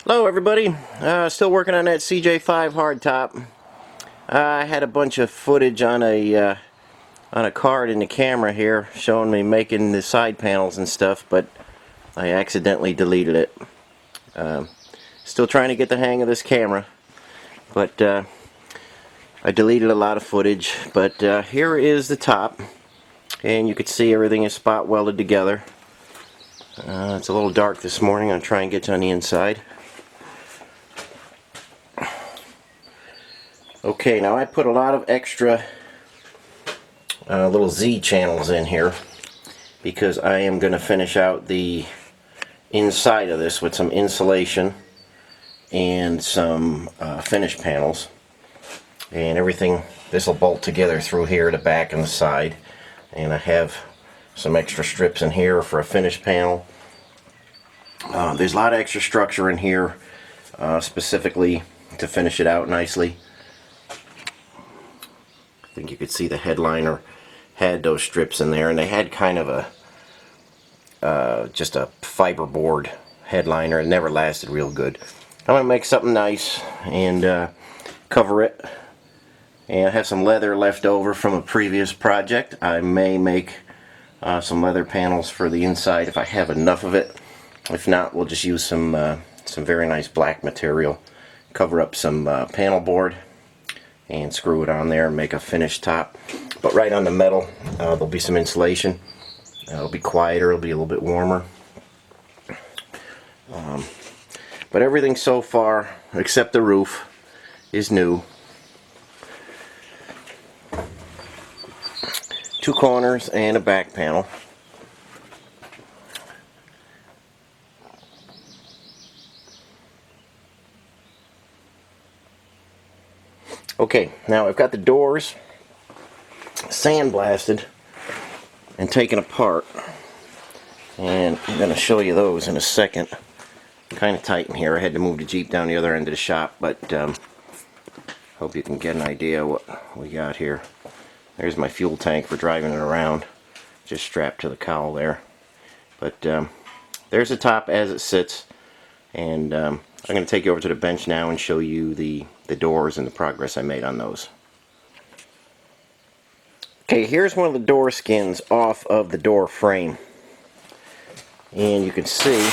Hello everybody, still working on that CJ5 Hardtop. I had a bunch of footage on a card in the camera here showing me making the side panels and stuff, but I accidentally deleted it. Still trying to get the hang of this camera, but I deleted a lot of footage. But here is the top, and you can see everything is spot welded together. It's a little dark this morning. I'll try and get you on the inside. Okay, now I put a lot of extra little Z channels in here because I am going to finish out the inside of this with some insulation and some finish panels, and everything. This will bolt together through here, the back and the side, and I have some extra strips in here for a finish panel. There's a lot of extra structure in here specifically to finish it out nicely. I think you could see the headliner had those strips in there, and they had kind of a just a fiberboard headliner. It never lasted real good. I'm going to make something nice and cover it. And I have some leather left over from a previous project. I may make some leather panels for the inside if I have enough of it. If not, we'll just use some very nice black material, cover up some panel board, and screw it on there and make a finished top. But right on the metal, there'll be some insulation. It'll be quieter, it'll be a little bit warmer. But everything so far, except the roof, is new. 2 corners and a back panel. Okay, now I've got the doors sandblasted and taken apart, and I'm going to show you those in a second. Kind of tight in here. I had to move the Jeep down the other end of the shop, but hope you can get an idea what we got here. There's my fuel tank for driving it around, just strapped to the cowl there. But there's the top as it sits, and I'm going to take you over to the bench now and show you the doors and the progress I made on those. Okay, here's one of the door skins off of the door frame. And you can see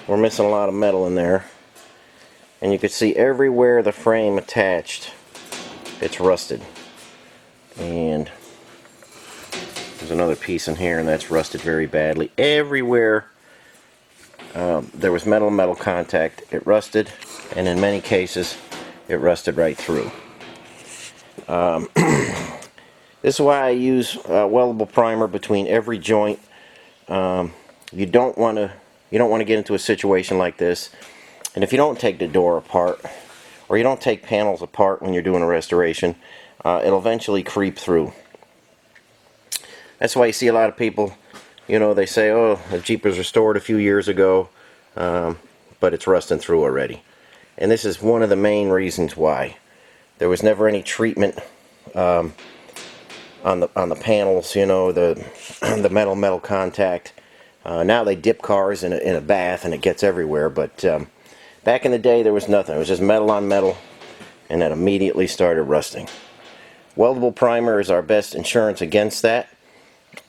we're missing a lot of metal in there. And you can see everywhere the frame attached, it's rusted. And there's another piece in here, and that's rusted very badly. Everywhere there was metal contact, it rusted, and in many cases it rusted right through. This is why I use weldable primer between every joint. You don't want to get into a situation like this, and if you don't take the door apart, or you don't take panels apart when you're doing a restoration, it'll eventually creep through. That's why you see a lot of people, you know, they say, oh, the Jeep was restored a few years ago, but it's rusting through already. And this is one of the main reasons why. There was never any treatment on the panels, you know, the metal contact. Now they dip cars in a bath and it gets everywhere, but back in the day there was nothing. It was just metal on metal, and that immediately started rusting. Weldable primer is our best insurance against that,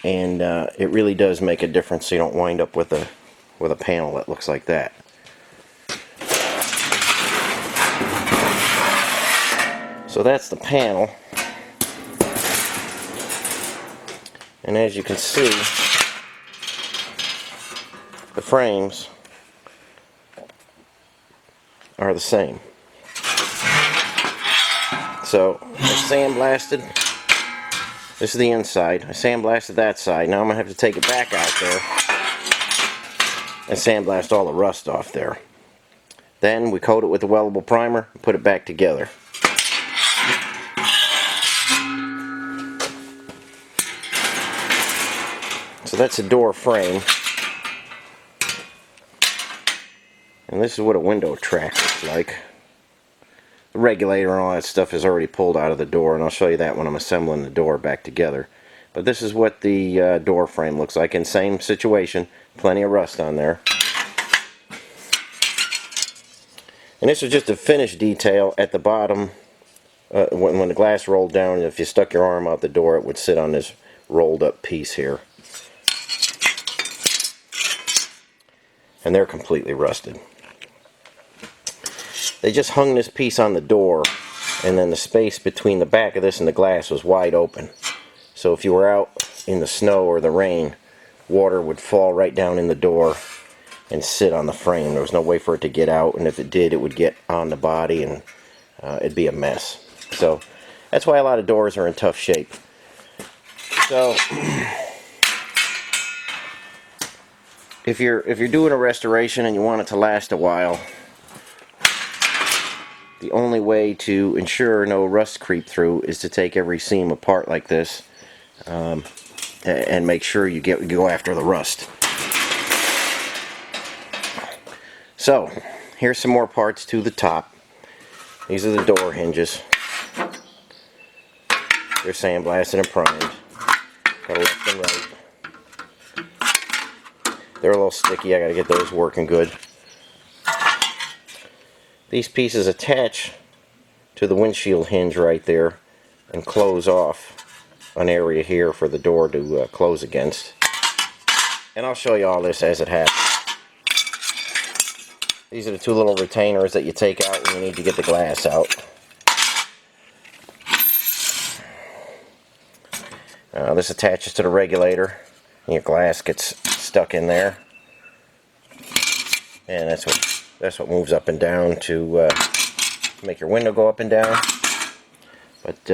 and it really does make a difference so you don't wind up with a panel that looks like that. So that's the panel, and as you can see, the frames are the same. So I sandblasted, this is the inside, I sandblasted that side. Now I'm going to have to take it back out there and sandblast all the rust off there. Then we coat it with the weldable primer and put it back together. So that's a door frame, and this is what a window track looks like. The regulator and all that stuff is already pulled out of the door, and I'll show you that when I'm assembling the door back together. But this is what the door frame looks like in same situation. Plenty of rust on there. And this was just a finish detail at the bottom. When the glass rolled down, if you stuck your arm out the door, it would sit on this rolled up piece here. And they're completely rusted. They just hung this piece on the door, and then the space between the back of this and the glass was wide open. So if you were out in the snow or the rain, water would fall right down in the door and sit on the frame. There was no way for it to get out, and if it did, it would get on the body, and it'd be a mess. So that's why a lot of doors are in tough shape. So if you're doing a restoration and you want it to last a while, the only way to ensure no rust creep through is to take every seam apart like this, and make sure you go after the rust. So here's some more parts to the top. These are the door hinges. They're sandblasted and primed. Got a left and right. They're a little sticky. I gotta get those working good. These pieces attach to the windshield hinge right there and close off an area here for the door to close against. And I'll show you all this as it happens. These are the two little retainers that you take out when you need to get the glass out. This attaches to the regulator, and your glass gets stuck in there. And that's what moves up and down to make your window go up and down. But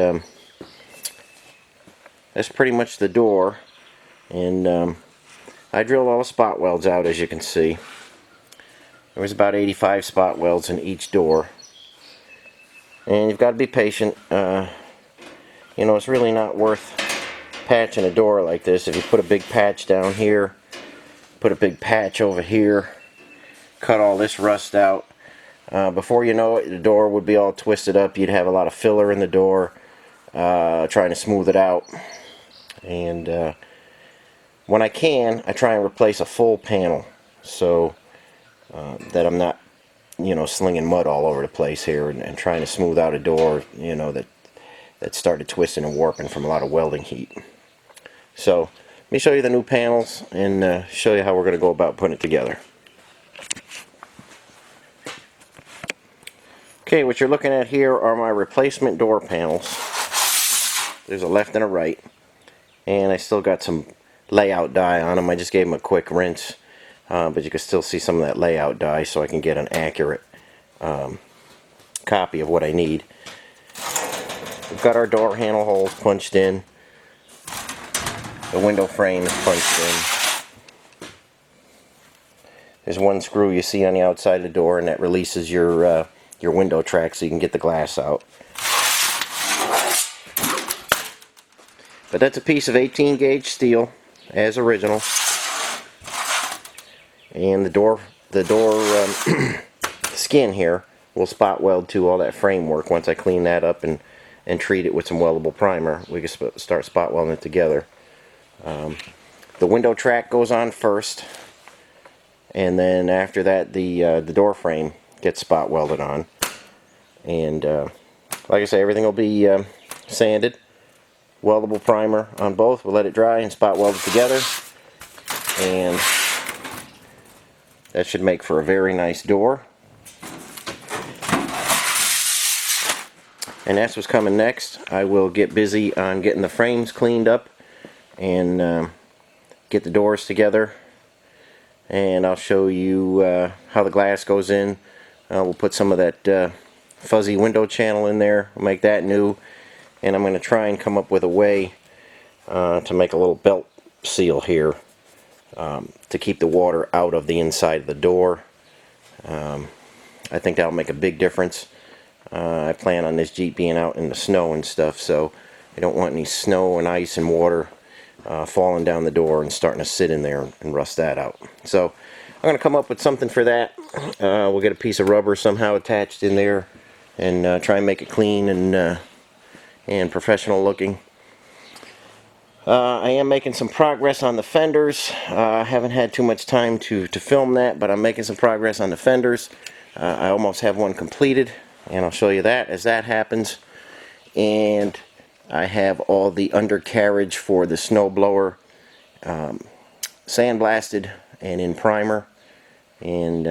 that's pretty much the door. And I drilled all the spot welds out, as you can see. There was about 85 spot welds in each door. And you've got to be patient. You know, it's really not worth patching a door like this. If you put a big patch down here, put a big patch over here, cut all this rust out, before you know it, the door would be all twisted up. You'd have a lot of filler in the door, trying to smooth it out. And when I can, I try and replace a full panel, so that I'm not, you know, slinging mud all over the place here and trying to smooth out a door, you know, that started twisting and warping from a lot of welding heat. So let me show you the new panels and show you how we're going to go about putting it together. Okay, what you're looking at here are my replacement door panels. There's a left and a right, and I still got some layout dye on them. I just gave them a quick rinse, but you can still see some of that layout dye, so I can get an accurate copy of what I need. We've got our door handle holes punched in. The window frame is punched in. There's one screw you see on the outside of the door, and that releases your window track so you can get the glass out. But that's a piece of 18 gauge steel as original. And the door skin here will spot weld to all that framework. Once I clean that up and treat it with some weldable primer, we can start spot welding it together. The window track goes on first, and then after that the door frame gets spot welded on. And like I say, everything will be sanded, weldable primer on both. We'll let it dry and spot weld it together, and that should make for a very nice door. And that's what's coming next. I will get busy on getting the frames cleaned up and get the doors together, and I'll show you how the glass goes in. We'll put some of that fuzzy window channel in there, we'll make that new, and I'm going to try and come up with a way to make a little belt seal here to keep the water out of the inside of the door. I think that'll make a big difference. I plan on this Jeep being out in the snow and stuff, so I don't want any snow and ice and water falling down the door and starting to sit in there and rust that out. So I'm going to come up with something for that. We'll get a piece of rubber somehow attached in there and try and make it clean and professional looking. I am making some progress on the fenders. I haven't had too much time to film that, but I'm making some progress on the fenders. I almost have one completed, and I'll show you that as that happens. And I have all the undercarriage for the snowblower sandblasted and in primer. And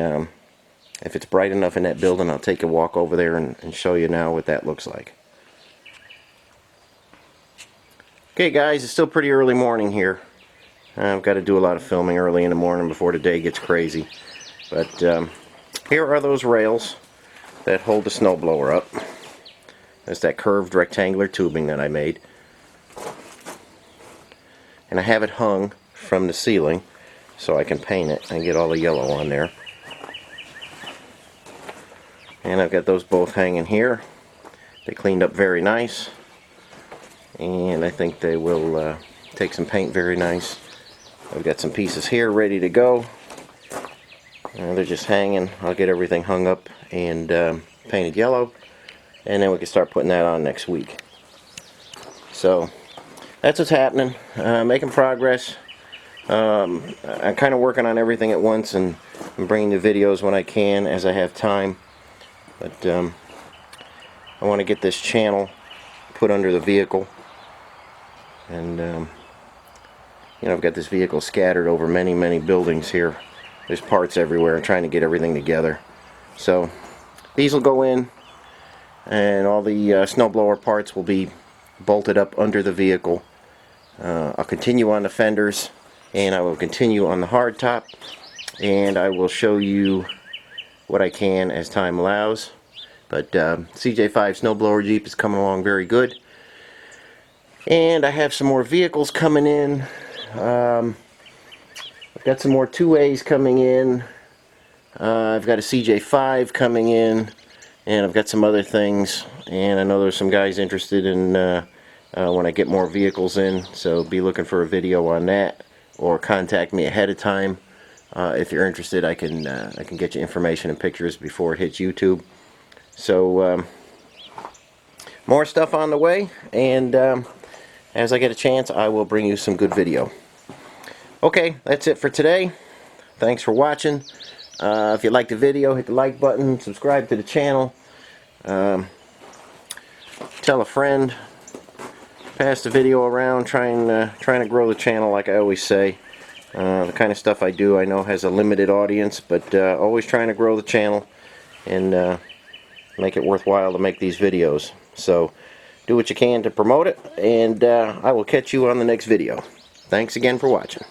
if it's bright enough in that building, I'll take a walk over there and show you now what that looks like. Okay guys, it's still pretty early morning here. I've got to do a lot of filming early in the morning before the day gets crazy. But here are those rails that hold the snowblower up. That's that curved rectangular tubing that I made. And I have it hung from the ceiling so I can paint it and get all the yellow on there. And I've got those both hanging here. They cleaned up very nice. And I think they will take some paint very nice. I've got some pieces here ready to go. They're just hanging. I'll get everything hung up and painted yellow. And then we can start putting that on next week. So that's what's happening. Making progress. I'm kind of working on everything at once, and I'm bringing the videos when I can as I have time. But I want to get this channel put under the vehicle. And you know, I've got this vehicle scattered over many buildings here. There's parts everywhere. I'm trying to get everything together. So these will go in, and all the snowblower parts will be bolted up under the vehicle. I'll continue on the fenders, and I will continue on the hardtop, and I will show you what I can as time allows. But CJ5 snowblower Jeep is coming along very good. And I have some more vehicles coming in. I've got some more 2As coming in. I've got a CJ5 coming in. And I've got some other things. And I know there's some guys interested in when I get more vehicles in. So be looking for a video on that. Or contact me ahead of time. If you're interested, I can get you information and pictures before it hits YouTube. So more stuff on the way. And as I get a chance, I will bring you some good video. Okay, that's it for today. Thanks for watching. If you liked the video, hit the like button, subscribe to the channel, tell a friend, pass the video around, trying to grow the channel like I always say. The kind of stuff I do I know has a limited audience, but always trying to grow the channel and make it worthwhile to make these videos. So do what you can to promote it, and I will catch you on the next video. Thanks again for watching.